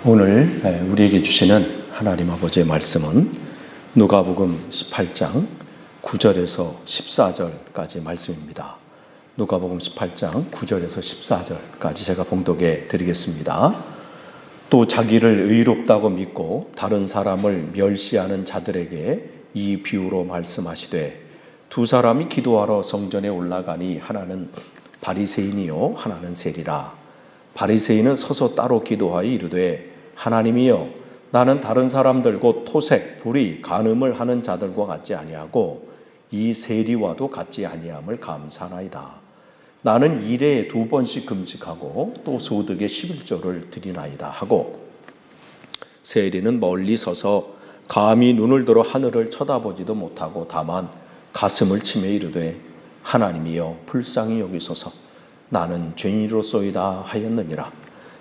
오늘 우리에게 주시는 하나님 아버지의 말씀은 누가복음 18장 9절에서 14절까지 말씀입니다. 누가복음 18장 9절에서 14절까지 제가 봉독해 드리겠습니다. 또 자기를 의롭다고 믿고 다른 사람을 멸시하는 자들에게 이 비유로 말씀하시되 두 사람이 기도하러 성전에 올라가니 하나는 바리새인이요 하나는 세리라. 바리새인은 서서 따로 기도하여 이르되 하나님이여 나는 다른 사람들 곧 토색, 불의, 간음을 하는 자들과 같지 아니하고 이 세리와도 같지 아니함을 감사하나이다. 나는 일에 2번씩 금식하고 또 소득의 11조를 드리나이다 하고 세리는 멀리 서서 감히 눈을 들어 하늘을 쳐다보지도 못하고 다만 가슴을 치며 이르되 하나님이여 불쌍히 여기소서 나는 죄인으로소이다 하였느니라.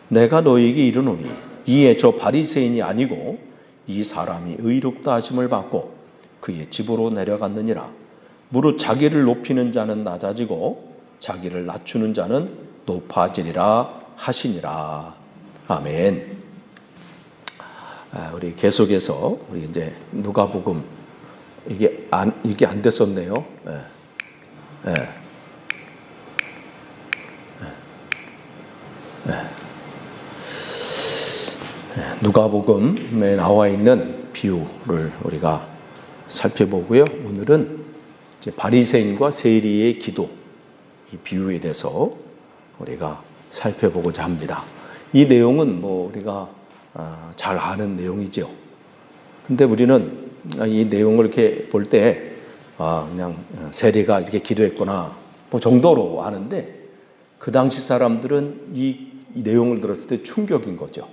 내가 너희에게 이르노니 이에 저 바리새인이 아니고 이 사람이 의롭다 하심을 받고 그의 집으로 내려갔느니라. 무릇 자기를 높이는 자는 낮아지고 자기를 낮추는 자는 높아지리라 하시니라. 아멘. 우리 계속해서 우리 이제 누가복음 이게 안 됐었네요. 누가복음에 나와 있는 비유를 우리가 살펴보고요. 오늘은 이제 바리새인과 세리의 기도 이 비유에 대해서 우리가 살펴보고자 합니다. 이 내용은 우리가 잘 아는 내용이죠. 근데 우리는 이 내용을 이렇게 볼 때 그냥 세리가 이렇게 기도했구나 정도로 아는데 그 당시 사람들은 이 내용을 들었을 때 충격인 거죠.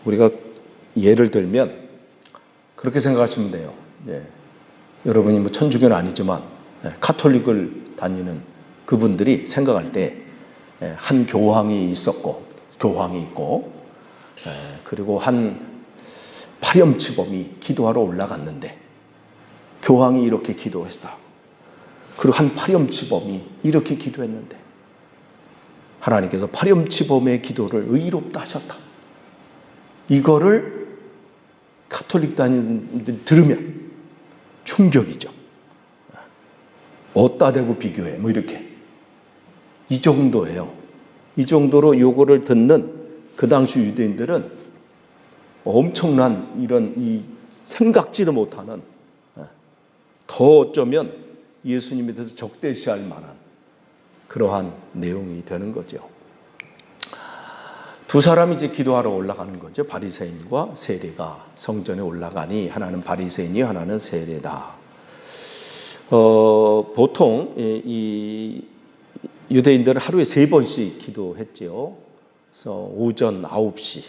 우리가 예를 들면 그렇게 생각하시면 돼요. 여러분이 천주교는 아니지만 카톨릭을 다니는 그분들이 생각할 때 한 교황이 있었고 교황이 있고 그리고 한 파렴치범이 기도하러 올라갔는데 교황이 이렇게 기도했다. 그리고 한 파렴치범이 이렇게 기도했는데 하나님께서 파렴치범의 기도를 의롭다 하셨다. 이거를 카톨릭 다니는 분들이 들으면 충격이죠. 어디다 대고 비교해 이렇게. 이 정도예요. 이 정도로 요거를 듣는 그 당시 유대인들은 엄청난 이런 이 생각지도 못하는 더 어쩌면 예수님에 대해서 적대시할 만한 그러한 내용이 되는 거죠. 두 사람이 이제 기도하러 올라가는 거죠. 바리새인과 세리가 성전에 올라가니 하나는 바리새인이 하나는 세리다. 보통 이 유대인들은 하루에 3번씩 기도했죠. 그래서 오전 9시,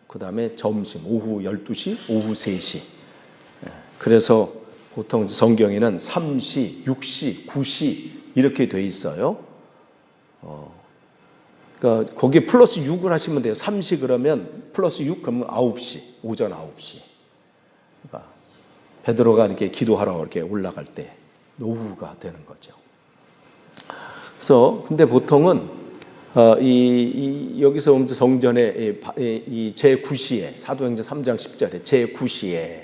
그 다음에 점심 오후 12시, 오후 3시. 그래서 보통 성경에는 3시, 6시, 9시 이렇게 돼 있어요. 그러니까 거기에 플러스 6을 하시면 돼요. 3시 그러면 플러스 6 그러면 9시, 오전 9시. 그러니까 베드로가 이렇게 기도하러 이렇게 올라갈 때 오후가 되는 거죠. 그래서 근데 보통은 여기서 성전에 이 제9시에 사도행전 3장 10절에 제9시에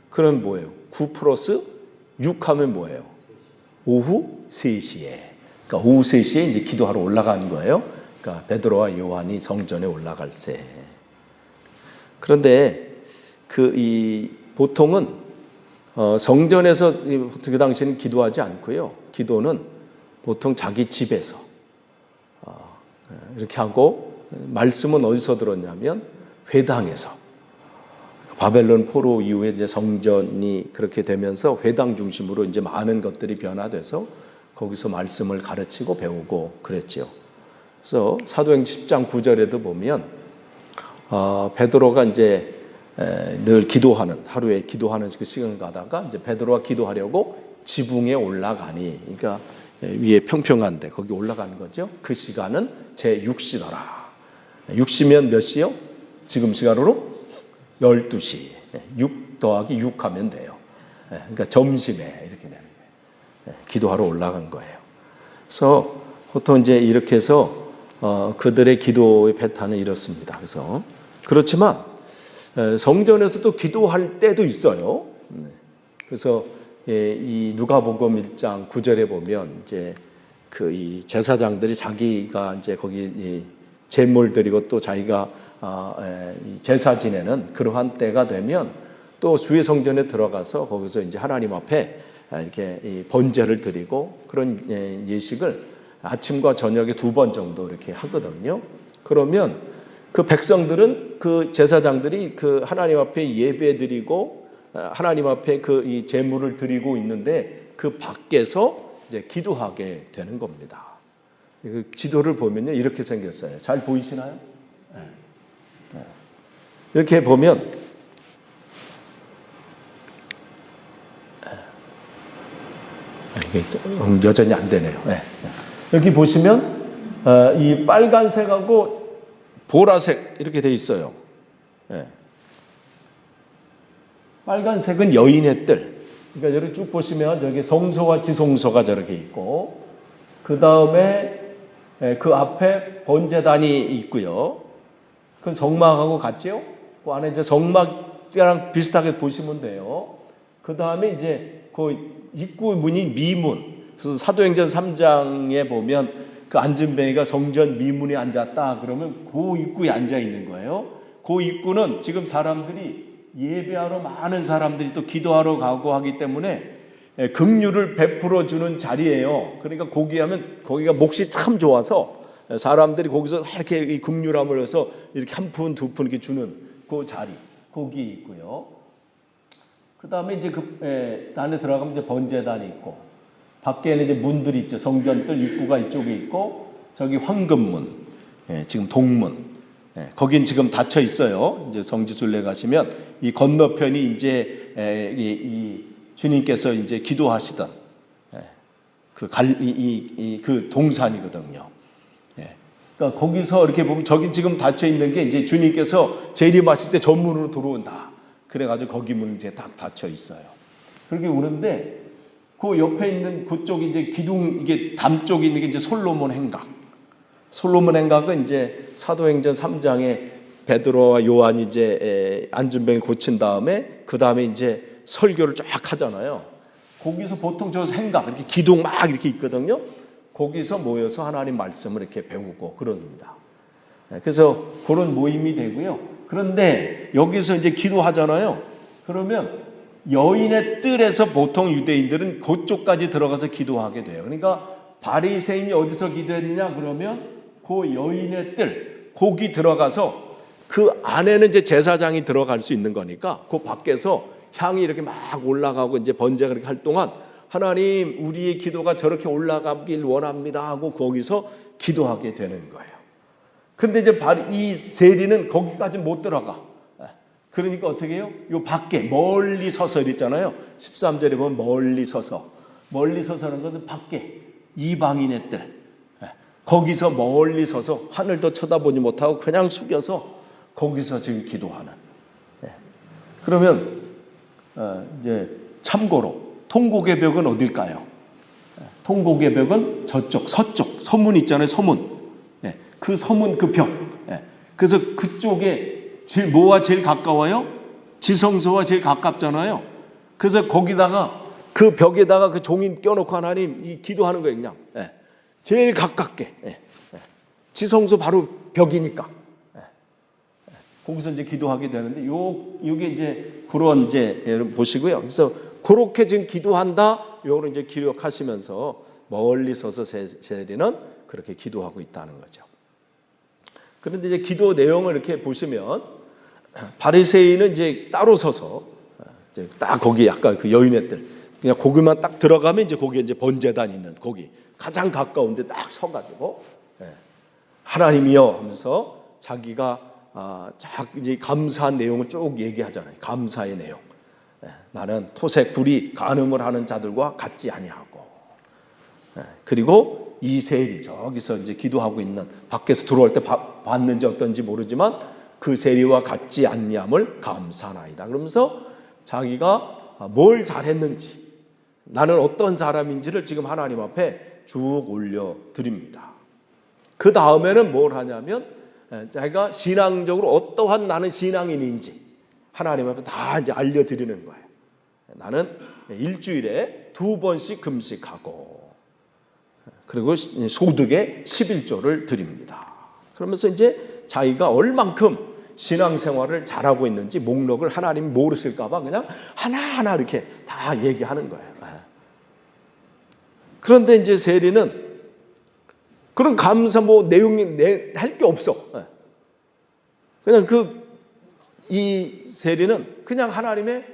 그럼 뭐예요? 9 플러스 6 하면 뭐예요? 오후 3시에. 그러니까 오후 3시에 이제 기도하러 올라가는 거예요. 그러니까 베드로와 요한이 성전에 올라갈세. 그런데 보통은 성전에서 그 당시에는 기도하지 않고요. 기도는 보통 자기 집에서 이렇게 하고 말씀은 어디서 들었냐면 회당에서. 바벨론 포로 이후에 이제 성전이 그렇게 되면서 회당 중심으로 이제 많은 것들이 변화돼서 거기서 말씀을 가르치고 배우고 그랬죠. 그래서 사도행전 10장 9절에도 보면 베드로가 이제 늘 기도하는 하루에 기도하는 그 시간 가다가 이제 베드로가 기도하려고 지붕에 올라가니, 그러니까 위에 평평한데 거기 올라가는 거죠. 그 시간은 제6시더라. 6시면 몇 시요? 지금 시간으로 12시. 6 더하기 6 하면 돼요. 그러니까 점심에 이렇게 되는 거예요. 기도하러 올라간 거예요. 그래서 보통 이제 이렇게 해서 그들의 기도의 패턴은 이렇습니다. 그래서 그렇지만 성전에서도 기도할 때도 있어요. 그래서 이 누가복음 1장 9절에 보면 이제 이 제사장들이 자기가 이제 거기 제물 드리고 또 자기가 제사 지내는 그러한 때가 되면 또 주의 성전에 들어가서 거기서 이제 하나님 앞에 이렇게 번제를 드리고 그런 예식을 아침과 저녁에 2번 정도 이렇게 하거든요. 그러면 그 백성들은 그 제사장들이 그 하나님 앞에 예배 드리고 하나님 앞에 이 제물을 드리고 있는데 그 밖에서 이제 기도하게 되는 겁니다. 그 지도를 보면요 이렇게 생겼어요. 잘 보이시나요? 이렇게 보면 이게 여전히 안 되네요. 여기 보시면 이 빨간색하고 보라색 이렇게 돼 있어요. 빨간색은 여인의 뜰. 그러니까 여기 쭉 보시면 여기 성소와 지성소가 저렇게 있고 그 다음에 그 앞에 번제단이 있고요. 그 정막하고 같죠? 그 안에 이제 정막이랑 비슷하게 보시면 돼요. 그 다음에 이제 그 입구 문이 미문. 그래서 사도행전 3장에 보면 그 안진뱅이가 성전 미문에 앉았다. 그러면 그 입구에 앉아 있는 거예요. 그 입구는 지금 사람들이 예배하러 많은 사람들이 또 기도하러 가고 하기 때문에 긍휼을 베풀어 주는 자리예요. 그러니까 거기가 몫이 참 좋아서 사람들이 거기서 이렇게 긍휼함을 해서 이렇게 한 푼, 2푼 이렇게 주는 그 자리, 거기 있고요. 그 다음에 이제 안에 들어가면 이제 번제단이 있고, 밖에는 이제 문들이 있죠. 성전들 입구가 이쪽에 있고, 저기 황금문, 지금 동문, 거긴 지금 닫혀 있어요. 이제 성지순례 가시면 이 건너편이 이제 이 주님께서 이제 기도하시던 그 동산이거든요. 그러니까 거기서 이렇게 보면 저기 지금 닫혀 있는 게 이제 주님께서 재림하실 때 전문으로 들어온다. 그래가지고 거기 문 이제 딱 닫혀 있어요. 그렇게 오는데 그 옆에 있는 그쪽이 이제 기둥 이게 담 쪽에 있는 게 이제 솔로몬 행각. 솔로몬 행각은 이제 사도행전 3장에 베드로와 요한이 이제 안진뱅이 고친 다음에 그 다음에 이제 설교를 쫙 하잖아요. 거기서 보통 저 행각 이렇게 기둥 막 이렇게 있거든요. 거기서 모여서 하나님 말씀을 이렇게 배우고 그럽니다. 그래서 그런 모임이 되고요. 그런데 여기서 이제 기도하잖아요. 그러면 여인의 뜰에서 보통 유대인들은 그쪽까지 들어가서 기도하게 돼요. 그러니까 바리새인이 어디서 기도했느냐 그러면 그 여인의 뜰 거기 들어가서 그 안에는 이제 제사장이 들어갈 수 있는 거니까 그 밖에서 향이 이렇게 막 올라가고 이제 번제가 그렇게 할 동안 하나님 우리의 기도가 저렇게 올라가길 원합니다 하고 거기서 기도하게 되는 거예요. 근데 이제 이 세리는 거기까지 못 들어가. 그러니까 어떻게 해요? 요 밖에 멀리 서서 있잖아요. 13절에 보면 멀리 서서라는 것은 밖에 이방인의 뜰. 거기서 멀리 서서 하늘도 쳐다보지 못하고 그냥 숙여서 거기서 지금 기도하는. 그러면 이제 참고로 통곡의 벽은 어딜까요? 통곡의 벽은 저쪽 서쪽 서문 있잖아요. 서문. 그 서문 그 벽. 그래서 그쪽에 뭐와 제일 가까워요? 지성소와 제일 가깝잖아요. 그래서 거기다가 그 벽에다가 그 종이 껴놓고 하나님 이 기도하는 거예요. 그냥 제일 가깝게. 지성소 바로 벽이니까. 거기서 이제 기도하게 되는데 요게 이제 그런 이제 여러분 보시고요. 그래서 그렇게 지금 기도한다. 요거를 이제 기록하시면서 멀리 서서 세리는 그렇게 기도하고 있다는 거죠. 그런데 이제 기도 내용을 이렇게 보시면 바리새인은 이제 따로 서서 이제 딱 거기 약간 그 여인의 뜰 그냥 거기만 딱 들어가면 이제 거기에 이제 번제단 있는 거기 가장 가까운데 딱 서가지고 하나님이여 하면서 자기가 이제 감사한 내용을 쭉 얘기하잖아요. 감사의 내용. 나는 토색 불이 간음을 하는 자들과 같지 아니하고 그리고 이 세리 저기서 이제 기도하고 있는 밖에서 들어올 때 봤는지 어떤지 모르지만 그 세리와 같지 않니함을 감사하나이다. 그러면서 자기가 뭘 잘했는지 나는 어떤 사람인지를 지금 하나님 앞에 쭉 올려드립니다. 그 다음에는 뭘 하냐면 자기가 신앙적으로 어떠한 나는 신앙인인지 하나님 앞에 다 이제 알려드리는 거예요. 나는 일주일에 2번씩 금식하고 그리고 소득의 11조를 드립니다. 그러면서 이제 자기가 얼만큼 신앙생활을 잘하고 있는지 목록을 하나님이 모르실까 봐 그냥 하나하나 이렇게 다 얘기하는 거예요. 그런데 이제 세리는 그런 감사 내용이 할 게 없어. 그냥 이 세리는 그냥 하나님의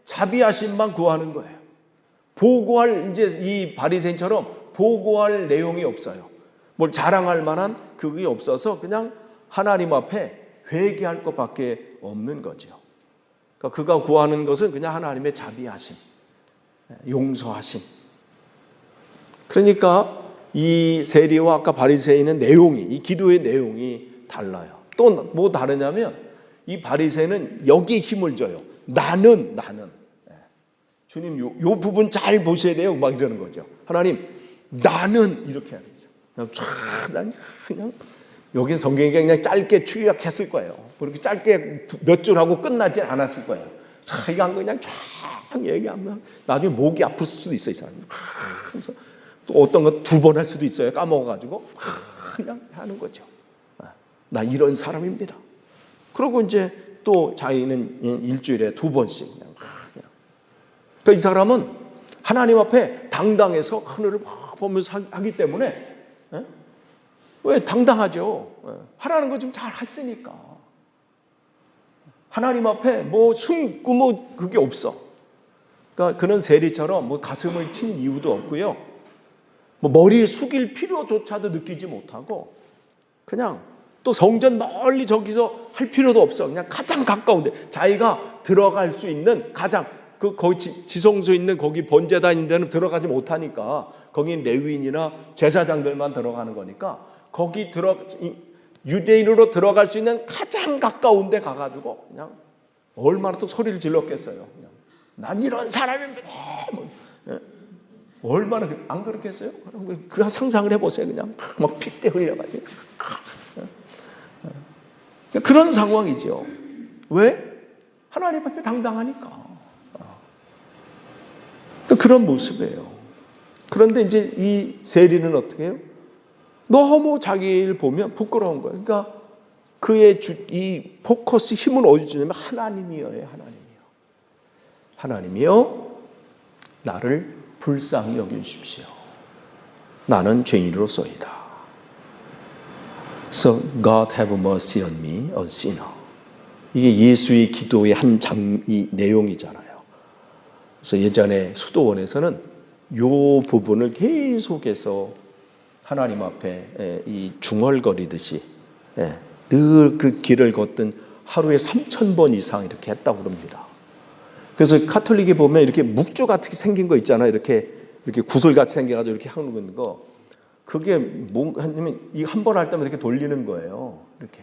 자비하심만 구하는 거예요. 보고할 이제 이 바리새인처럼 보고할 내용이 없어요. 뭘 자랑할 만한 그게 없어서 그냥 하나님 앞에 회개할 것밖에 없는 거죠. 그러니까 그가 구하는 것은 그냥 하나님의 자비하심, 용서하심. 그러니까 이 세리와 아까 바리새인은 내용이, 이 기도의 내용이 달라요. 또 뭐 다르냐면 이 바리새인은 여기에 힘을 줘요. 나는 주님 요 부분 잘 보셔야 돼요. 막 이러는 거죠. 하나님 나는 이렇게 해야 되죠. 난 그냥 여기 성경이 그냥 짧게 추격했을 거예요. 그렇게 짧게 몇 줄 하고 끝나지 않았을 거예요. 자기가 그냥 쫙 얘기하면 나중에 목이 아플 수도 있어요. 이 사람이. 그래서 또 어떤 거 2번 할 수도 있어요. 까먹어가지고 그냥 하는 거죠. 나 이런 사람입니다. 그리고 이제 또 자기는 일주일에 2번씩 그냥. 그러니까 이 사람은 하나님 앞에 당당해서 하늘을 보면서 하기 때문에 왜 당당하죠? 하라는 거 좀 잘 했으니까. 하나님 앞에 뭐 숨고 뭐 그게 없어. 그러니까 그는 세리처럼 뭐 가슴을 친 이유도 없고요. 뭐 머리 숙일 필요조차도 느끼지 못하고 그냥 또 성전 멀리 저기서 할 필요도 없어. 그냥 가장 가까운데 자기가 들어갈 수 있는 가장 거기 지성소 있는 거기 번제단 있는 데는 들어가지 못하니까 거기는 레위인이나 제사장들만 들어가는 거니까 거기 유대인으로 들어갈 수 있는 가장 가까운 데 가가지고 그냥 얼마나 또 소리를 질렀겠어요. 그냥 난 이런 사람입니다. 얼마나 안 그렇겠어요? 그냥 상상을 해보세요. 그냥 막 핏대 흘려가지고 그런 상황이죠. 왜? 하나님 앞에 당당하니까. 그런 모습이에요. 그런데 이제 이 세리는 어떻게 해요? 너무 자기를 보면 부끄러운 거예요. 그러니까 그의 이 포커스 힘을 어디서 주냐면 하나님이요. 하나님이요. 나를 불쌍히 여겨주십시오. 나는 죄인으로서이다. So God have mercy on me, a sinner. 이게 예수의 기도의 이 내용이잖아요. 그래서 예전에 수도원에서는 이 부분을 계속해서 하나님 앞에 이 중얼거리듯이 늘 그 길을 걷던 하루에 3,000번 이상 이렇게 했다고 그럽니다. 그래서 카톨릭에 보면 이렇게 묵주 같이 생긴 거 있잖아요. 이렇게 구슬 같이 생겨가지고 이렇게 하는 거. 그게 한 번 할 때마다 이렇게 돌리는 거예요. 이렇게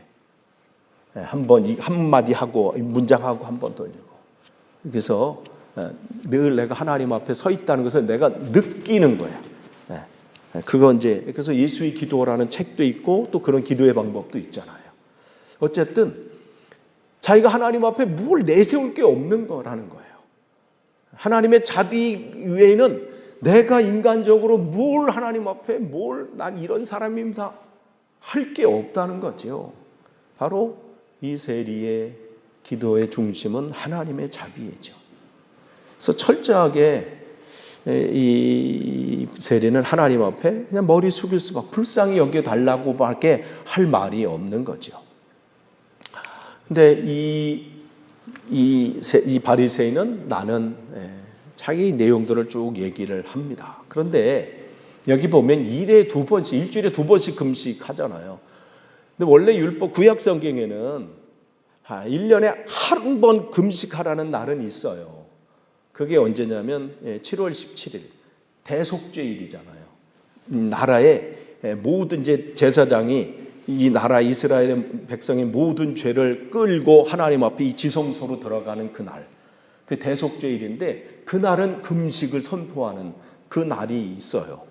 한 마디 하고 문장하고 한 번 돌리고. 그래서 늘 내가 하나님 앞에 서 있다는 것을 내가 느끼는 거야. 그거 이제 그래서 예수의 기도라는 책도 있고 또 그런 기도의 방법도 있잖아요. 어쨌든 자기가 하나님 앞에 뭘 내세울 게 없는 거라는 거예요. 하나님의 자비 외에는 내가 인간적으로 뭘 하나님 앞에 난 이런 사람입니다 할 게 없다는 거죠. 바로 이 세리의 기도의 중심은 하나님의 자비이죠. 그래서 철저하게 이 세리는 하나님 앞에 그냥 머리 숙일 수밖에 불쌍히 여겨달라고밖에 할 말이 없는 거죠. 근데 이 바리새인은 나는 자기 내용들을 쭉 얘기를 합니다. 그런데 여기 보면 일주일에 2번씩 금식하잖아요. 근데 원래 율법 구약 성경에는 1년에 한 번 금식하라는 날은 있어요. 그게 언제냐면 7월 17일 대속죄일이잖아요. 나라의 모든 제사장이 이 나라 이스라엘 백성의 모든 죄를 끌고 하나님 앞에 이 지성소로 들어가는 그날, 그 대속죄일인데 그날은 금식을 선포하는 그 날이 있어요.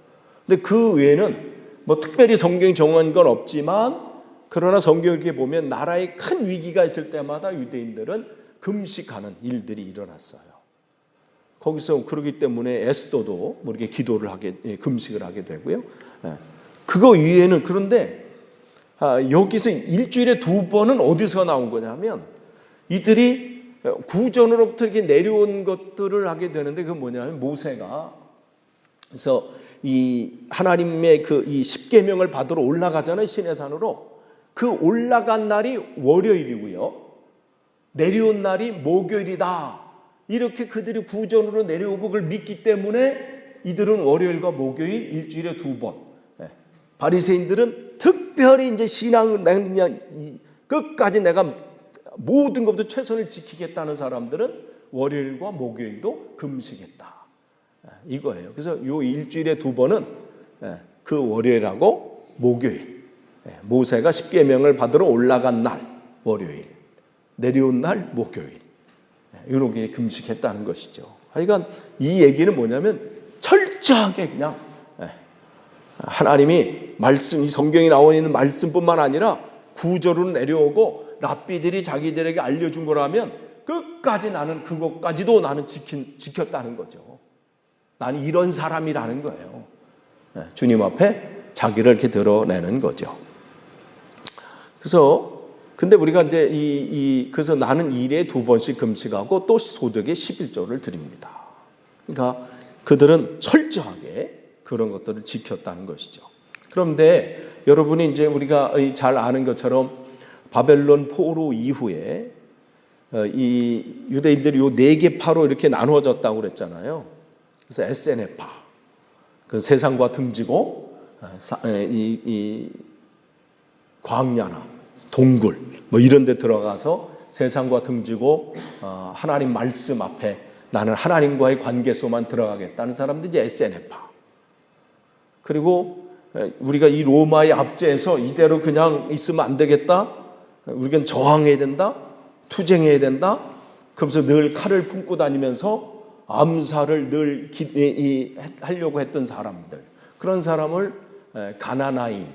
근데 그 외에는 뭐 특별히 성경이 정한 건 없지만 그러나 성경을 이렇게 보면 나라에 큰 위기가 있을 때마다 유대인들은 금식하는 일들이 일어났어요. 거기서 그러기 때문에 에스더도 뭐 이렇게 기도를 하게 금식을 하게 되고요. 그거 위에는 그런데 여기서 일주일에 2번은 어디서 나온 거냐면 이들이 구전으로부터 이렇게 내려온 것들을 하게 되는데 그건 뭐냐면 모세가 그래서 이 하나님의 그 이 십계명을 받으러 올라가잖아요. 시내산으로. 그 올라간 날이 월요일이고요. 내려온 날이 목요일이다. 이렇게 그들이 구전으로 내려오고 그걸 믿기 때문에 이들은 월요일과 목요일 일주일에 2번. 바리새인들은 특별히 이제 신앙을 그냥 끝까지 내가 모든 것부터 최선을 지키겠다는 사람들은 월요일과 목요일도 금식했다. 이거예요. 그래서 요 일주일에 2번은 그 월요일하고 목요일, 모세가 십계명을 받으러 올라간 날 월요일, 내려온 날 목요일, 이렇게 금식했다는 것이죠. 하여간 이 얘기는 뭐냐면 철저하게 그냥 하나님이 말씀, 이 성경에 나와 있는 말씀뿐만 아니라 구절로 내려오고 랍비들이 자기들에게 알려준 거라면 끝까지 나는 그것까지도 나는 지켰다는 거죠. 나는 이런 사람이라는 거예요. 주님 앞에 자기를 이렇게 드러내는 거죠. 그래서 근데 우리가 이제 그래서 나는 일에 2번씩 금식하고 또 소득에 11조를 드립니다. 그러니까 그들은 철저하게 그런 것들을 지켰다는 것이죠. 그런데 여러분이 이제 우리가 잘 아는 것처럼 바벨론 포로 이후에 이 유대인들이 요 4개 파로 이렇게 나누어졌다고 그랬잖아요. 그래서 에세네파, 그 세상과 등지고 이 광야나 동굴 뭐 이런 데 들어가서 세상과 등지고 하나님 말씀 앞에 나는 하나님과의 관계소만 들어가겠다는 사람들이 이제 에세네파. 그리고 우리가 이 로마의 압제에서 이대로 그냥 있으면 안 되겠다. 우리는 저항해야 된다. 투쟁해야 된다. 그러면서 늘 칼을 품고 다니면서 암살을 늘 하려고 했던 사람들. 그런 사람을 가나나인,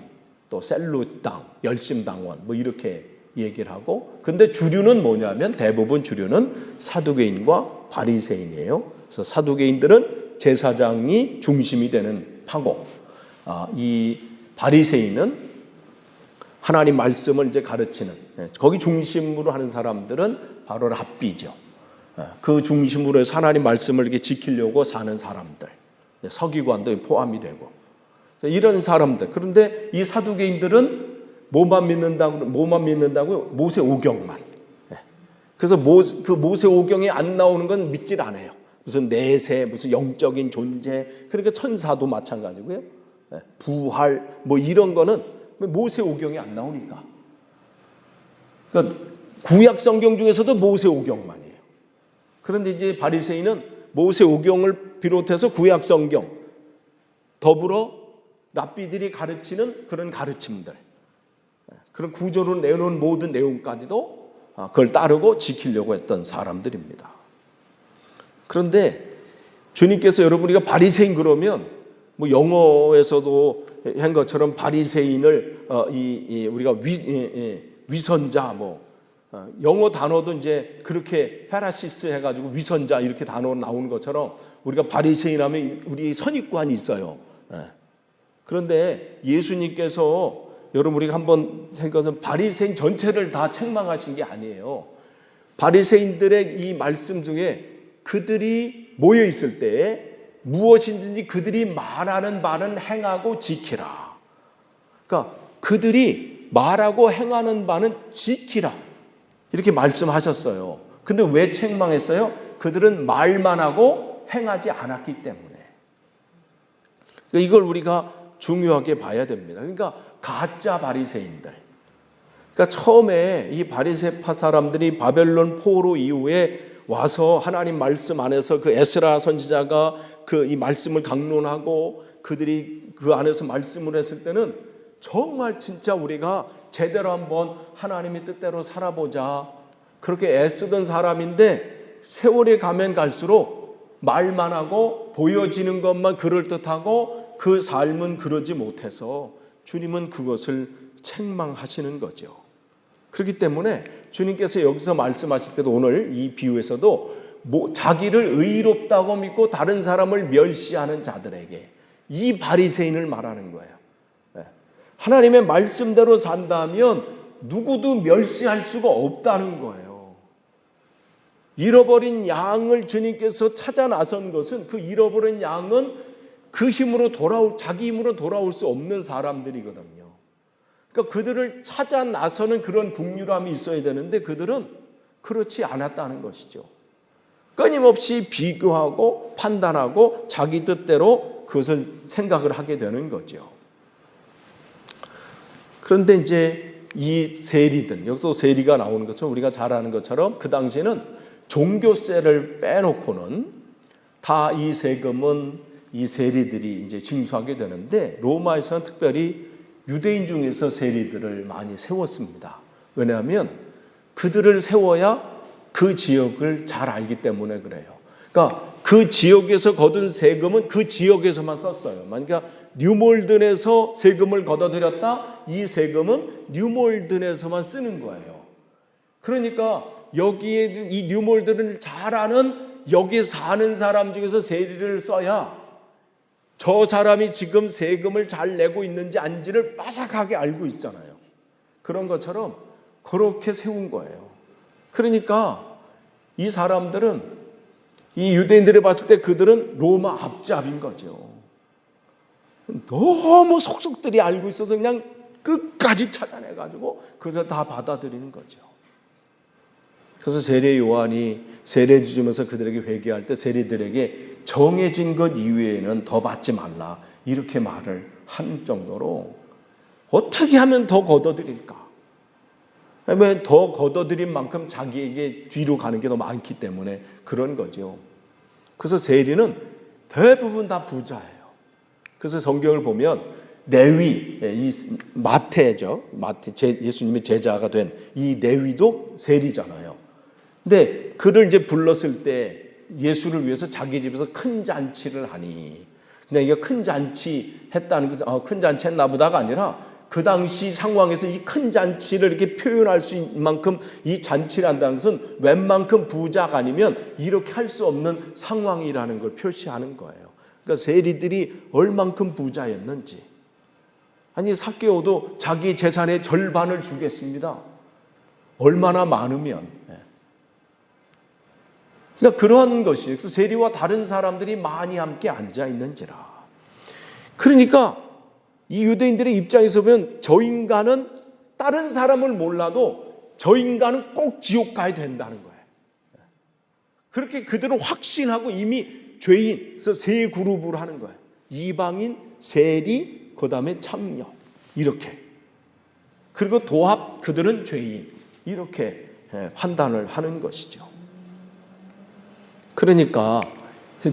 또 셀루당, 열심당원 뭐 이렇게 얘기를 하고, 근데 주류는 뭐냐면 대부분 주류는 사두개인과 바리새인이에요. 그래서 사두개인들은 제사장이 중심이 되는 파고, 이 바리새인은 하나님 말씀을 이제 가르치는, 거기 중심으로 하는 사람들은 바로 랍비죠. 그 중심으로 해서 하나님 말씀을 이렇게 지키려고 사는 사람들, 서기관도 포함이 되고 이런 사람들. 그런데 이 사두개인들은 뭐만 믿는다고요? 모세 오경만. 그래서 그 모세 오경에 안 나오는 건 믿질 않아요. 무슨 내세, 무슨 영적인 존재, 그러니까 천사도 마찬가지고요. 부활 뭐 이런 거는 모세 오경이 안 나오니까. 그러니까 구약 성경 중에서도 모세 오경만이에요. 그런데 이제 바리새인은 모세 오경을 비롯해서 구약 성경 더불어 랍비들이 가르치는 그런 가르침들, 그런 구조로 내놓은 모든 내용까지도 그걸 따르고 지키려고 했던 사람들입니다. 그런데 주님께서 여러분이가 바리새인 그러면 뭐 영어에서도 한 것처럼 바리새인을 우리가 위선자 뭐 영어 단어도 이제 그렇게 페라시스 해가지고 위선자 이렇게 단어 나오는 것처럼 우리가 바리새인 하면 우리 선입관이 있어요. 그런데 예수님께서 여러분 우리가 한번 생각해서 바리새인 전체를 다 책망하신 게 아니에요. 바리새인들의 이 말씀 중에 그들이 모여 있을 때 무엇인지 그들이 말하는 바는 행하고 지키라. 그러니까 그들이 말하고 행하는 바는 지키라. 이렇게 말씀하셨어요. 근데 왜 책망했어요? 그들은 말만 하고 행하지 않았기 때문에. 그러니까 이걸 우리가 중요하게 봐야 됩니다. 그러니까 가짜 바리새인들. 그러니까 처음에 이 바리새파 사람들이 바벨론 포로 이후에 와서 하나님 말씀 안에서 그 에스라 선지자가 그 이 말씀을 강론하고 그들이 그 안에서 말씀을 했을 때는 정말 진짜 우리가 제대로 한번 하나님의 뜻대로 살아보자 그렇게 애쓰던 사람인데 세월이 가면 갈수록 말만 하고 보여지는 것만 그럴듯하고 그 삶은 그러지 못해서 주님은 그것을 책망하시는 거죠. 그렇기 때문에 주님께서 여기서 말씀하실 때도 오늘 이 비유에서도 자기를 의롭다고 믿고 다른 사람을 멸시하는 자들에게 이 바리새인을 말하는 거예요. 하나님의 말씀대로 산다면 누구도 멸시할 수가 없다는 거예요. 잃어버린 양을 주님께서 찾아 나선 것은 그 잃어버린 양은 그 힘으로 자기 힘으로 돌아올 수 없는 사람들이거든요. 그러니까 그들을 찾아 나서는 그런 긍휼함이 있어야 되는데 그들은 그렇지 않았다는 것이죠. 끊임없이 비교하고 판단하고 자기 뜻대로 그것을 생각을 하게 되는 거죠. 그런데 이제 이 세리들, 여기서 세리가 나오는 것처럼 우리가 잘 아는 것처럼 그 당시에는 종교세를 빼놓고는 다 이 세금은 이 세리들이 이제 징수하게 되는데 로마에서는 특별히 유대인 중에서 세리들을 많이 세웠습니다. 왜냐하면 그들을 세워야 그 지역을 잘 알기 때문에 그래요. 그러니까 그 지역에서 거둔 세금은 그 지역에서만 썼어요. 그러니까 뉴몰든에서 세금을 걷어들였다. 이 세금은 뉴몰든에서만 쓰는 거예요. 그러니까 여기에 이 뉴몰든을 잘 아는 여기 사는 사람 중에서 세리를 써야 저 사람이 지금 세금을 잘 내고 있는지 아닌지를 빠삭하게 알고 있잖아요. 그런 것처럼 그렇게 세운 거예요. 그러니까 이 사람들은 이 유대인들이 봤을 때 그들은 로마 앞잡인 거죠. 너무 속속들이 알고 있어서 그냥 끝까지 찾아내가지고 그것을 다 받아들이는 거죠. 그래서 세례 요한이 세례 주면서 그들에게 회개할 때 세리들에게 정해진 것 이외에는 더 받지 말라 이렇게 말을 한 정도로 어떻게 하면 더 걷어들일까? 왜 더 걷어들인 만큼 자기에게 뒤로 가는 게 더 많기 때문에 그런 거죠. 그래서 세리는 대부분 다 부자예요. 그래서 성경을 보면 레위, 이 마태죠. 예수님의 제자가 된 이 레위도 세리잖아요. 근데 그를 이제 불렀을 때 예수를 위해서 자기 집에서 큰 잔치를 하니 그냥 이게 큰 잔치 했다는 거, 큰 잔치 했나 보다가 아니라 그 당시 상황에서 이 큰 잔치를 이렇게 표현할 수 있는 만큼 이 잔치를 한다는 것은 웬만큼 부자가 아니면 이렇게 할 수 없는 상황이라는 걸 표시하는 거예요. 그러니까 세리들이 얼만큼 부자였는지. 아니 삭개오도 자기 재산의 절반을 주겠습니다. 얼마나 많으면. 그러니까 그러한 것이 그래서 세리와 다른 사람들이 많이 함께 앉아 있는지라. 그러니까 이 유대인들의 입장에서 보면 저 인간은 다른 사람을 몰라도 저 인간은 꼭 지옥 가야 된다는 거예요. 그렇게 그들은 확신하고 이미 죄인, 그래서 세 그룹으로 하는 거예요. 이방인, 세리, 그 다음에 참여 이렇게. 그리고 도합 그들은 죄인 이렇게 판단을 하는 것이죠. 그러니까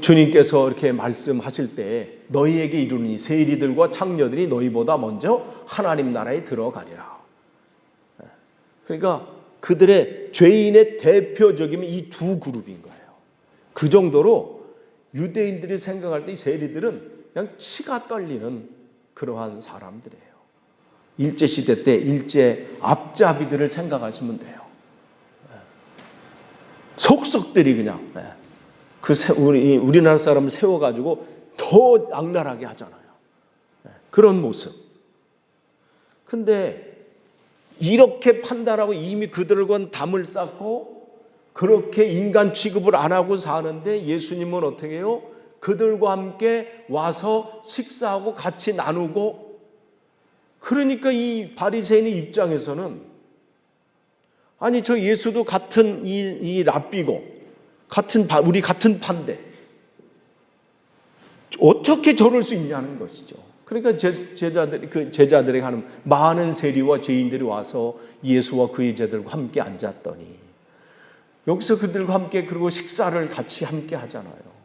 주님께서 이렇게 말씀하실 때 너희에게 이르노니 세리들과 창녀들이 너희보다 먼저 하나님 나라에 들어가리라. 그러니까 그들의 죄인의 대표적인 이 두 그룹인 거예요. 그 정도로 유대인들이 생각할 때 이 세리들은 그냥 치가 떨리는 그러한 사람들이에요. 일제시대 때 일제 앞잡이들을 생각하시면 돼요. 속속들이 그냥 우리나라 사람을 세워가지고 더 악랄하게 하잖아요. 그런 모습. 근데 이렇게 판단하고 이미 그들과 담을 쌓고 그렇게 인간 취급을 안 하고 사는데 예수님은 어떻게 해요? 그들과 함께 와서 식사하고 같이 나누고. 그러니까 이 바리새인의 입장에서는 아니 저 예수도 같은 이 랍비고 우리 같은 판데 어떻게 저럴 수 있냐는 것이죠. 그러니까 제자들에게 하는 많은 세리와 죄인들이 와서 예수와 그의 제자들과 함께 앉았더니 여기서 그들과 함께 그리고 식사를 같이 함께 하잖아요.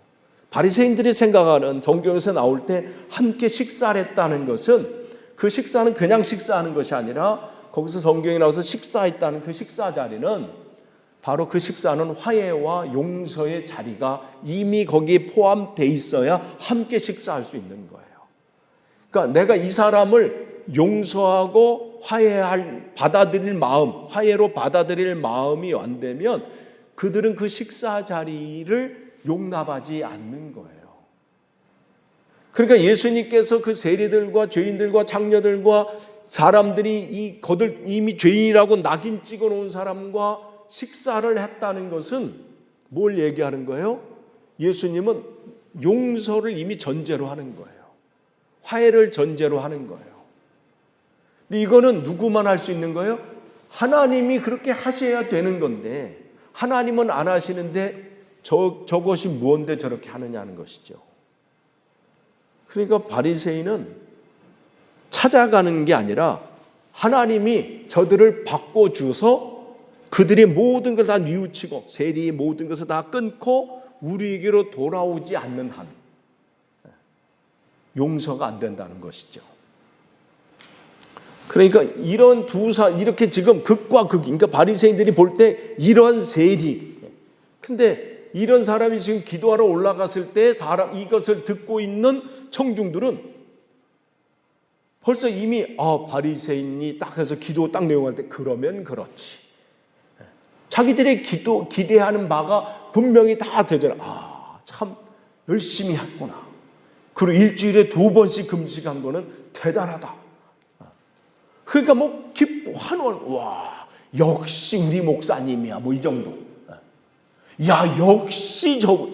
바리새인들이 생각하는 성경에서 나올 때 함께 식사를 했다는 것은 그 식사는 그냥 식사하는 것이 아니라 거기서 성경에 나와서 식사했다는 그 식사 자리는 바로 그 식사는 화해와 용서의 자리가 이미 거기에 포함되어 있어야 함께 식사할 수 있는 거예요. 그러니까 내가 이 사람을 용서하고 받아들일 마음, 화해로 받아들일 마음이 안 되면 그들은 그 식사 자리를 용납하지 않는 거예요. 그러니까 예수님께서 그 세리들과 죄인들과 장녀들과 사람들이 이미 죄인이라고 낙인 찍어 놓은 사람과 식사를 했다는 것은 뭘 얘기하는 거예요? 예수님은 용서를 이미 전제로 하는 거예요. 화해를 전제로 하는 거예요. 근데 이거는 누구만 할 수 있는 거예요? 하나님이 그렇게 하셔야 되는 건데 하나님은 안 하시는데 저것이 무언데 저렇게 하느냐는 것이죠. 그러니까 바리새인은 찾아가는 게 아니라 하나님이 저들을 바꿔주서 그들이 모든 걸 다 뉘우치고 세리의 모든 것을 다 끊고 우리에게로 돌아오지 않는 한 용서가 안 된다는 것이죠. 그러니까 이런 이렇게 지금 극과 극, 그러니까 바리새인들이 볼 때 이런 세리, 근데 이런 사람이 지금 기도하러 올라갔을 때 이것을 듣고 있는 청중들은 벌써 이미 바리새인이 딱 해서 기도 딱 내용할 때 그러면 그렇지. 자기들의 기대하는 바가 분명히 다 되잖아. 참 열심히 했구나. 그리고 일주일에 2번씩 금식한 거는 대단하다. 그러니까 뭐 환원, 와 역시 우리 목사님이야, 뭐 이 정도. 야 역시 저분.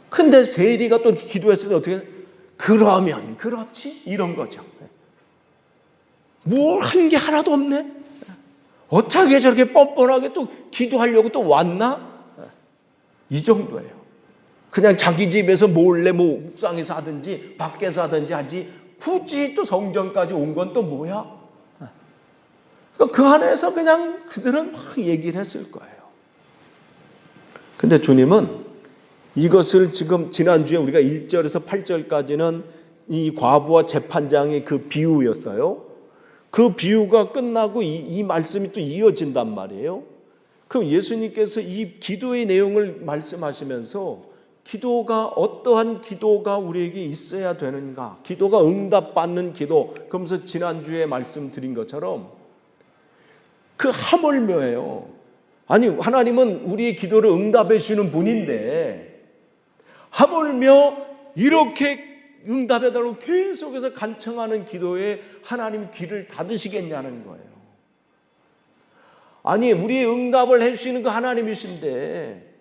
근데 세리가 또 기도했을 때 어떻게? 그러면 그렇지, 이런 거죠. 뭘 한 게 하나도 없네. 어떻게 저렇게 뻔뻔하게 또 기도하려고 또 왔나? 이 정도예요. 그냥 자기 집에서 몰래 뭐 옥상에서 하든지 밖에서 하든지 하지 굳이 또 성전까지 온 건 또 뭐야? 그 안에서 그냥 그들은 막 얘기를 했을 거예요. 근데 주님은 이것을 지금 지난주에 우리가 1절에서 8절까지는 이 과부와 재판장의 그 비유였어요. 그 비유가 끝나고 이 말씀이 또 이어진단 말이에요. 그럼 예수님께서 이 기도의 내용을 말씀하시면서 기도가 어떠한 기도가 우리에게 있어야 되는가? 기도가 응답받는 기도. 그러면서 지난주에 말씀드린 것처럼 그 하물며예요. 아니 하나님은 우리의 기도를 응답해 주시는 분인데 하물며 이렇게 응답해달라고 계속해서 간청하는 기도에 하나님 귀를 닫으시겠냐는 거예요. 아니 우리의 응답을 해주시는 그 하나님이신데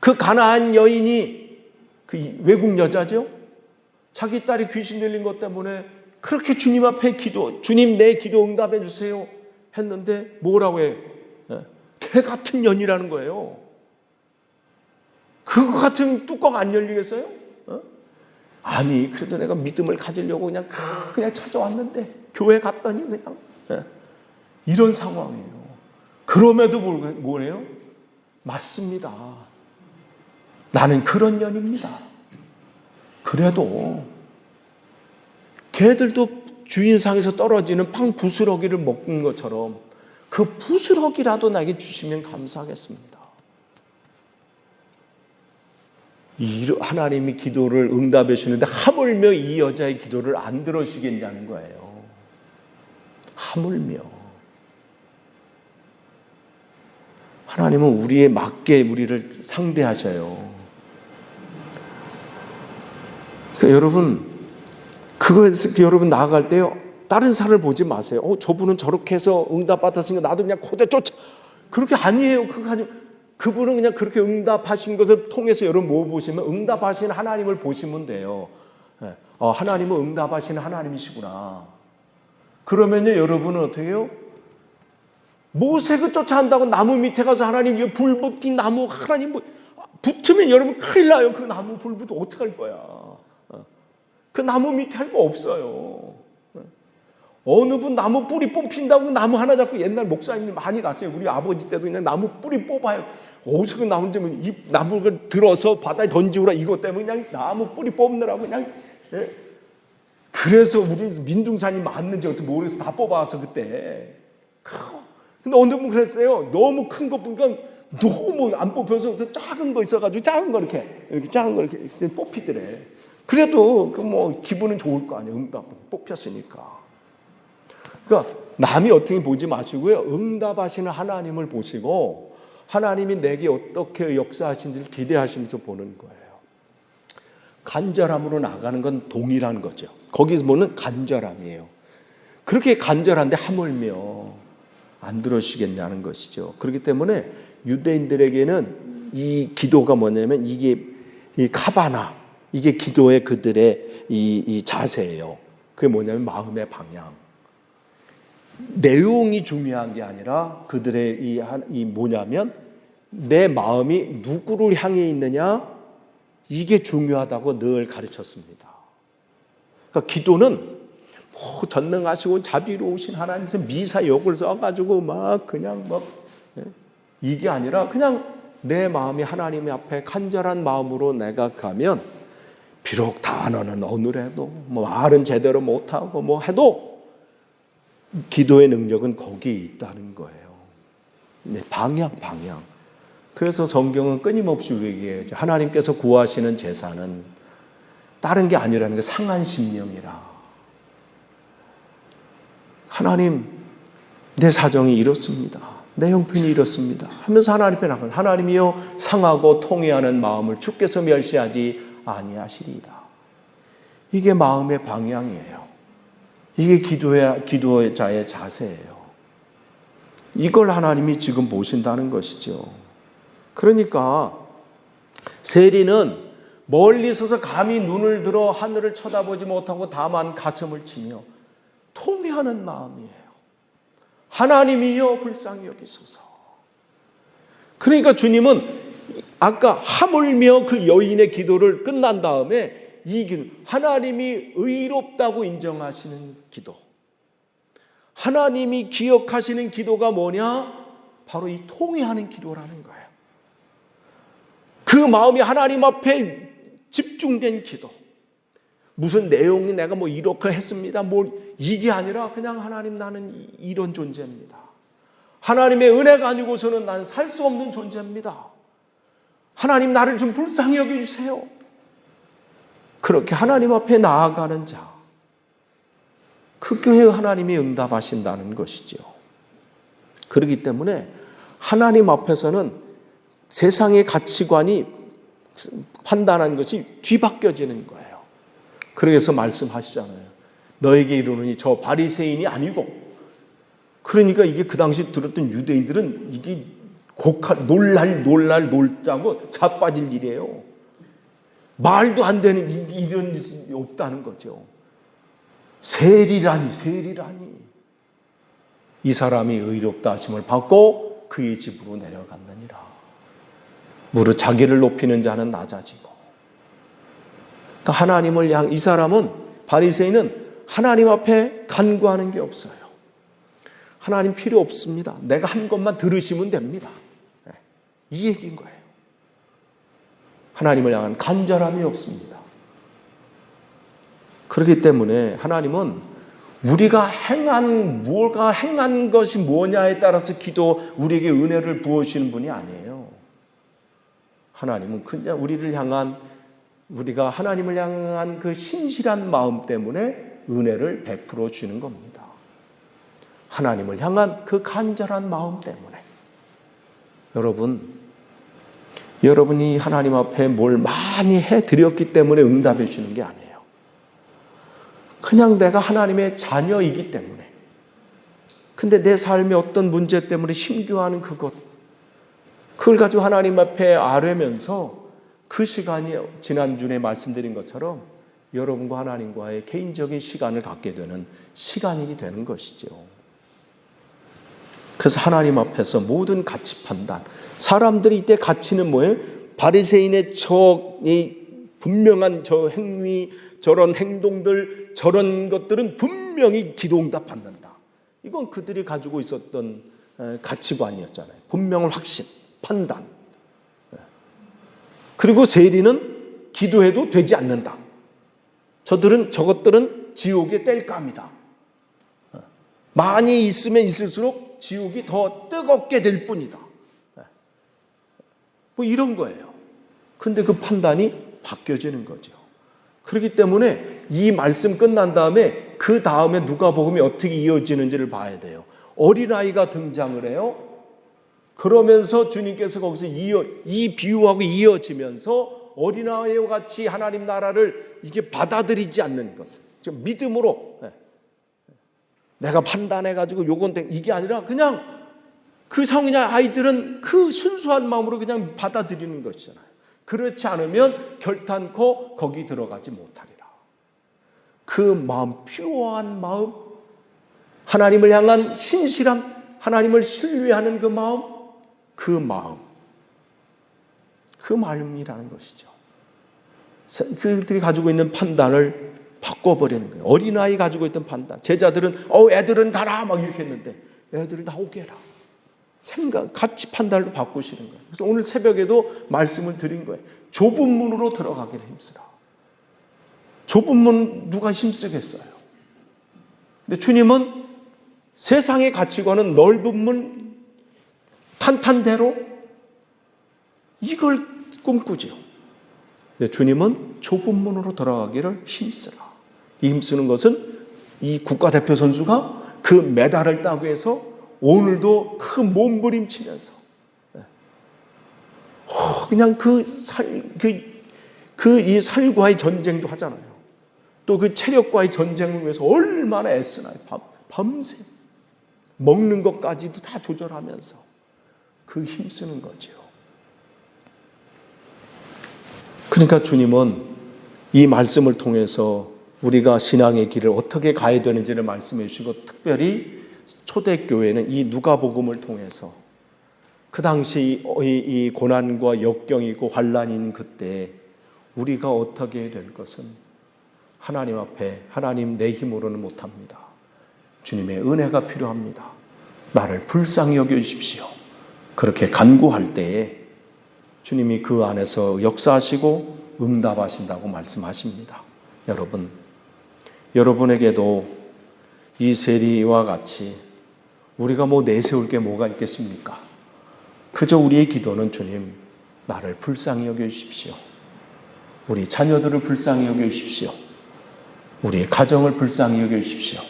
그 가나안 여인이 그 외국 여자죠. 자기 딸이 귀신 들린 것 때문에 그렇게 주님 앞에 주님 내 기도 응답해 주세요 했는데 뭐라고 해요? 개 같은 년이라는 거예요. 그거 같은 뚜껑 안 열리겠어요? 아니 그래도 내가 믿음을 가지려고 그냥 찾아왔는데 교회 갔더니 그냥 이런 상황이에요. 그럼에도 뭐래요? 맞습니다. 나는 그런 년입니다. 그래도 개들도 주인상에서 떨어지는 빵 부스러기를 먹는 것처럼 그 부스러기라도 나에게 주시면 감사하겠습니다. 하나님이 기도를 응답해 주시는데 하물며 이 여자의 기도를 안 들어주시겠냐는 거예요. 하물며. 하나님은 우리에 맞게 우리를 상대하셔요. 그러니까 여러분 나아갈 때요. 다른 사람을 보지 마세요. 저분은 저렇게 해서 응답받았으니까 나도 그냥 고대 쫓아. 그렇게 아니에요. 그분은 그냥 그렇게 응답하신 것을 통해서 여러분 뭐 보시면 응답하신 하나님을 보시면 돼요. 하나님은 응답하시는 하나님이시구나. 그러면요 여러분은 어떻게 해요? 모세를 쫓아간다고 나무 밑에 가서 하나님 불 붙긴 나무 하나님 붙으면 여러분 큰일 나요. 그 나무 불 붙으면 어떡할 거야. 그 나무 밑에 할 거 없어요. 어느 분 나무 뿌리 뽑힌다고 나무 하나 잡고 옛날 목사님들 많이 갔어요. 우리 아버지 때도 그냥 나무 뿌리 뽑아요. 어디서 그 나무인지 이 나무를 들어서 바다에 던지우라 이것 때문에 그냥 나무 뿌리 뽑느라고 그냥. 그래서 우리 민둥산이 맞는지 어떻게 모르겠어. 다 뽑아서 그때. 근데 어느 분 그랬어요. 너무 큰 거 보니까 너무 안 뽑혀서 작은 거 있어가지고 작은 거 이렇게 작은 거 이렇게 뽑히더래. 그래도 그 뭐 기분은 좋을 거 아니에요. 응답 뽑혔으니까. 그러니까 남이 어떻게 보지 마시고요. 응답하시는 하나님을 보시고 하나님이 내게 어떻게 역사하신지를 기대하시면서 보는 거예요. 간절함으로 나가는 건 동일한 거죠. 거기서 보는 간절함이에요. 그렇게 간절한데 하물며 안 들어주시겠냐는 것이죠. 그렇기 때문에 유대인들에게는 이 기도가 뭐냐면 이게 이 카바나, 이게 기도의 그들의 이 자세예요. 그게 뭐냐면 마음의 방향. 내용이 중요한 게 아니라 그들의 이 뭐냐면 내 마음이 누구를 향해 있느냐, 이게 중요하다고 늘 가르쳤습니다. 그러니까 기도는 뭐 전능하시고 자비로우신 하나님께서 미사역을 써가지고 막 그냥 막 이게 아니라 그냥 내 마음이 하나님 앞에 간절한 마음으로 내가 가면 비록 단어는 어눌해도 뭐 말은 제대로 못하고 뭐 해도 기도의 능력은 거기에 있다는 거예요. 방향. 그래서 성경은 끊임없이 우리에게 하나님께서 구하시는 제사는 다른 게 아니라는 게 상한 심령이라. 하나님, 내 사정이 이렇습니다. 내 형편이 이렇습니다. 하면서 하나님 앞에 나가면 하나님이여 상하고 통회하는 마음을 주께서 멸시하지 아니하시리이다. 이게 마음의 방향이에요. 이게 기도자의 자세예요. 이걸 하나님이 지금 보신다는 것이죠. 그러니까 세리는 멀리 서서 감히 눈을 들어 하늘을 쳐다보지 못하고 다만 가슴을 치며 통회하는 마음이에요. 하나님이여 불쌍히 여기소서. 그러니까 주님은 아까 하물며 그 여인의 기도를 끝난 다음에 이 기도, 하나님이 의롭다고 인정하시는 기도, 하나님이 기억하시는 기도가 뭐냐? 바로 이 통회하는 기도라는 거예요. 그 마음이 하나님 앞에 집중된 기도. 무슨 내용이 내가 뭐 이렇게 했습니다. 뭐 이게 아니라 그냥 하나님 나는 이런 존재입니다. 하나님의 은혜가 아니고서는 난 살 수 없는 존재입니다. 하나님 나를 좀 불쌍히 여겨주세요. 그렇게 하나님 앞에 나아가는 자. 그 교회에 하나님이 응답하신다는 것이죠. 그렇기 때문에 하나님 앞에서는 세상의 가치관이 판단한 것이 뒤바뀌어지는 거예요. 그래서 말씀하시잖아요. 너에게 이르노니 저 바리새인이 아니고. 그러니까 이게 그 당시 들었던 유대인들은 이게 놀자고 자빠질 일이에요. 말도 안 되는 이런 일이 없다는 거죠. 세리라니. 이 사람이 의롭다 하심을 받고 그의 집으로 내려갔느니라. 무릇 자기를 높이는 자는 낮아지고. 그러니까 하나님을 향, 이 사람은 바리새인은 하나님 앞에 간구하는 게 없어요. 하나님 필요 없습니다. 내가 한 것만 들으시면 됩니다. 이 얘기인 거예요. 하나님을 향한 간절함이 없습니다. 그렇기 때문에 하나님은 우리가 행한 것이 뭐냐에 따라서 우리에게 은혜를 부어주시는 분이 아니에요. 하나님은 그냥 우리가 하나님을 향한 그 신실한 마음 때문에 은혜를 베풀어 주는 겁니다. 하나님을 향한 그 간절한 마음 때문에. 여러분이 하나님 앞에 뭘 많이 해드렸기 때문에 응답해 주는 게 아니에요. 그냥 내가 하나님의 자녀이기 때문에. 근데 내 삶의 어떤 문제 때문에 힘겨워하는 그걸 가지고 하나님 앞에 아뢰면서 그 시간이 지난주에 말씀드린 것처럼 여러분과 하나님과의 개인적인 시간을 갖게 되는 시간이 되는 것이죠. 그래서 하나님 앞에서 모든 가치 판단, 사람들이 이때 가치는 뭐예요? 바리새인의 분명한 저 행위, 저런 행동들, 저런 것들은 분명히 기도응답 받는다. 이건 그들이 가지고 있었던 가치관이었잖아요. 분명한 확신, 판단. 그리고 세리는 기도해도 되지 않는다. 저것들은 지옥의 땔감이다. 많이 있으면 있을수록 지옥이 더 뜨겁게 될 뿐이다. 뭐 이런 거예요. 근데 그 판단이 바뀌어지는 거죠. 그렇기 때문에 이 말씀 끝난 다음에 그 다음에 누가복음이 어떻게 이어지는지를 봐야 돼요. 어린아이가 등장을 해요. 그러면서 주님께서 거기서 이 비유하고 이어지면서 어린아이와 같이 하나님 나라를 이게 받아들이지 않는 것을 좀 믿음으로 내가 판단해가지고 요건 이게 아니라 그냥 그 성인의 아이들은 그 순수한 마음으로 그냥 받아들이는 것이잖아요. 그렇지 않으면 결단코 거기 들어가지 못하리라. 그 마음, 퓨어한 마음, 하나님을 향한 신실함, 하나님을 신뢰하는 그 마음이라는 것이죠. 그들이 가지고 있는 판단을 바꿔버리는 거예요. 어린아이 가지고 있던 판단. 제자들은 애들은 가라 막 이렇게 했는데 애들을 나오게 해라. 같이 판단을 바꾸시는 거예요. 그래서 오늘 새벽에도 말씀을 드린 거예요. 좁은 문으로 들어가기를 힘쓰라. 좁은 문 누가 힘쓰겠어요? 근데 주님은 세상의 가치관은 넓은 문, 탄탄대로 이걸 꿈꾸죠. 근데 주님은 좁은 문으로 들어가기를 힘쓰라. 이 힘쓰는 것은 이 국가대표 선수가 그 메달을 따기 위해서 오늘도 그 몸부림치면서 그냥 이 살과의 전쟁도 하잖아요. 또 그 체력과의 전쟁을 위해서 얼마나 애쓰나요. 밤새 먹는 것까지도 다 조절하면서 그 힘쓰는 거죠. 그러니까 주님은 이 말씀을 통해서 우리가 신앙의 길을 어떻게 가야 되는지를 말씀해 주시고, 특별히 초대교회는 이 누가복음을 통해서 그 당시 이 고난과 역경이 있고 환란이 있는 그때 우리가 어떻게 해야 될 것은 하나님 앞에 하나님 내 힘으로는 못합니다. 주님의 은혜가 필요합니다. 나를 불쌍히 여겨주십시오. 그렇게 간구할 때에 주님이 그 안에서 역사하시고 응답하신다고 말씀하십니다. 여러분에게도 이 세리와 같이 우리가 내세울 게 뭐가 있겠습니까? 그저 우리의 기도는 주님, 나를 불쌍히 여겨주십시오. 우리 자녀들을 불쌍히 여겨주십시오. 우리의 가정을 불쌍히 여겨주십시오.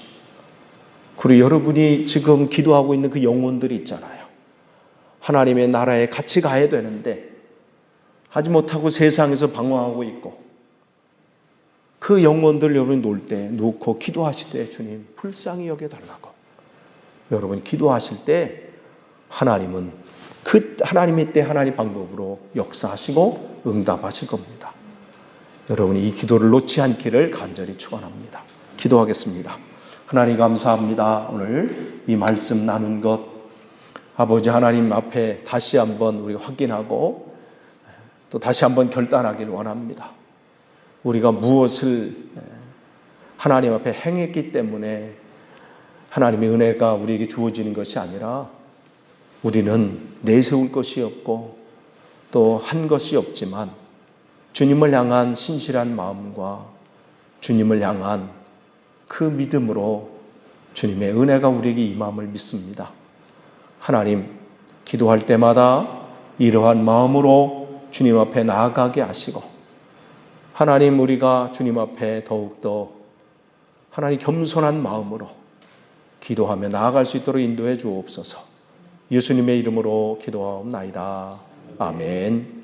그리고 여러분이 지금 기도하고 있는 그 영혼들이 있잖아요. 하나님의 나라에 같이 가야 되는데 하지 못하고 세상에서 방황하고 있고, 그 영혼들 여러분이 놀 때 놓고 기도하실 때 주님 불쌍히 여겨달라고. 여러분 기도하실 때 하나님은 하나님의 때 하나님 방법으로 역사하시고 응답하실 겁니다. 여러분이 이 기도를 놓지 않기를 간절히 축원합니다. 기도하겠습니다. 하나님 감사합니다. 오늘 이 말씀 나눈 것 아버지 하나님 앞에 다시 한번 우리 확인하고 또 다시 한번 결단하기를 원합니다. 우리가 무엇을 하나님 앞에 행했기 때문에 하나님의 은혜가 우리에게 주어지는 것이 아니라, 우리는 내세울 것이 없고 또 한 것이 없지만 주님을 향한 신실한 마음과 주님을 향한 그 믿음으로 주님의 은혜가 우리에게 임함을 믿습니다. 하나님, 기도할 때마다 이러한 마음으로 주님 앞에 나아가게 하시고, 하나님 우리가 주님 앞에 더욱더 하나님 겸손한 마음으로 기도하며 나아갈 수 있도록 인도해 주옵소서. 예수님의 이름으로 기도하옵나이다. 아멘.